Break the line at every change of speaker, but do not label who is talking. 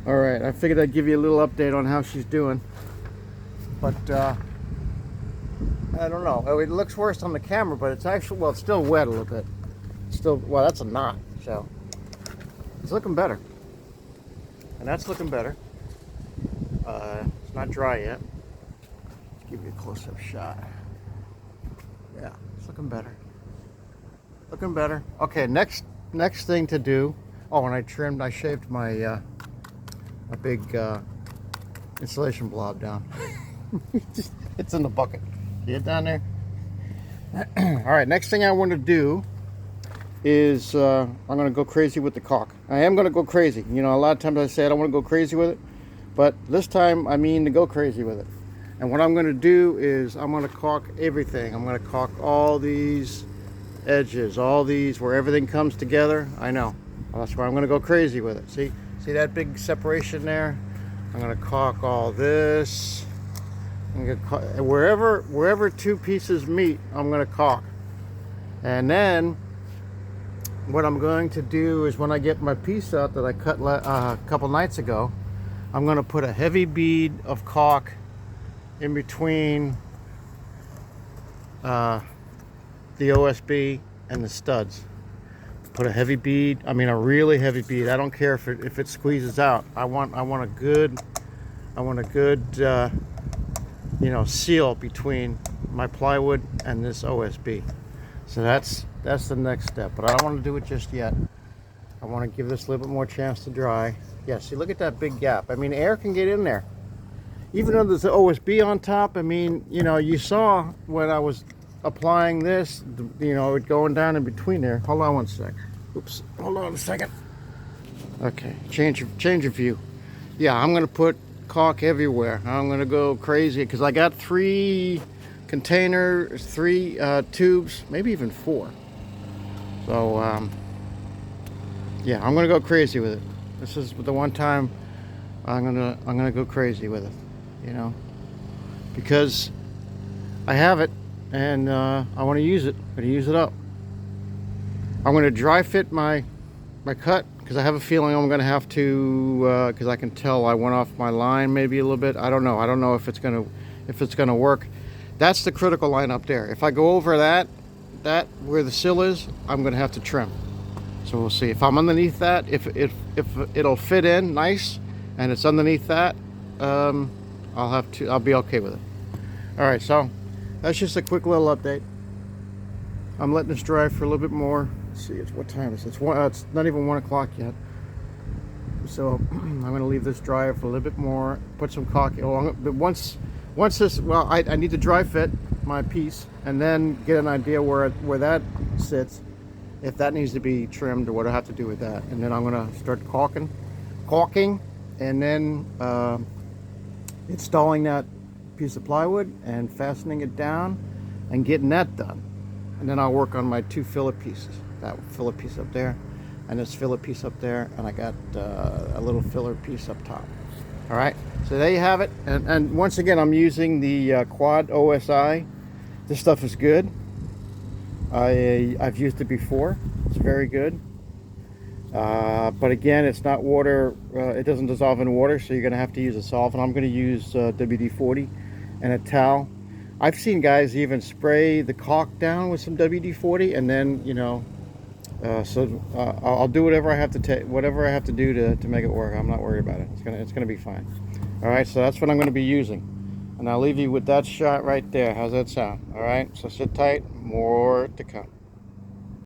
All right, I figured I'd give you a little update on how she's doing. But I don't know. It looks worse on the camera, but it's actually, well, it's still wet a little bit. Still, well, that's a knot, so it's looking better. And that's looking better. It's not dry yet. Let's give you a close-up shot. Yeah, it's looking better. Looking better. Okay, next thing to do. Oh, and I shaved my a big insulation blob down. It's in the bucket. See it down there? All right, next thing I want to do is I'm going to go crazy with the caulk. I am going to go crazy. You know, a lot of times I say I don't want to go crazy with it, but this time I mean to go crazy with it. And what I'm going to do is I'm going to caulk everything. I'm going to caulk all these edges, all these, where everything comes together. I know. Well, that's why I'm going to go crazy with it. See that big separation there? I'm going to caulk all this. I'm going to wherever two pieces meet, I'm going to caulk. And then what I'm going to do is when I get my piece out that I cut a couple nights ago, I'm going to put a heavy bead of caulk in between the OSB and the studs. Put a heavy bead, I mean a really heavy bead. I don't care if it squeezes out. I want a good you know, seal between my plywood and this OSB. So that's the next step, but I don't want to do it just yet. I want to give this a little bit more chance to dry. Yeah, see, look at that big gap. I mean, air can get in there. Even though there's the OSB on top, I mean, you know, you saw when I was applying this, you know, it going down in between there. Hold on one sec. Oops, hold on a second. Okay, change of view. Yeah, I'm gonna put caulk everywhere. I'm gonna go crazy because I got 3 containers, 3 tubes, maybe even 4. So yeah, I'm gonna go crazy with it. This is the one time I'm gonna go crazy with it, you know, because I have it and I want to use it. I'm gonna use it up. I'm gonna dry fit my cut because I have a feeling I'm gonna have to because I can tell I went off my line maybe a little bit. I don't know if it's gonna work. That's the critical line up there. If I go over that where the sill is, I'm gonna have to trim. So we'll see if I'm underneath that, if it'll fit in nice and it's underneath that, I'll be okay with it. All right, so that's just a quick little update. I'm letting this dry for a little bit more. Let's see, what time is it? It's not even 1 o'clock yet. So I'm going to leave this dry for a little bit more. Put some caulk. But once this, well, I need to dry fit my piece and then get an idea where that sits, if that needs to be trimmed or what I have to do with that. And then I'm going to start caulking, and then installing that piece of plywood and fastening it down and getting that done. And then I'll work on my 2 filler pieces. That filler piece up there and this filler piece up there, and I got a little filler piece up top. All right, so there you have it. And once again, I'm using the Quad OSI. This stuff is good. I've used it before. It's very good. But again, it's not water. It doesn't dissolve in water, so you're going to have to use a solvent. I'm going to use WD-40 and a towel. I've seen guys even spray the caulk down with some WD-40, and then, you know, I'll do whatever I have to do to make it work. I'm not worried about it. It's gonna be fine. All right, so that's what I'm going to be using, and I'll leave you with that shot right there. How's that sound? All right, so sit tight. More to come.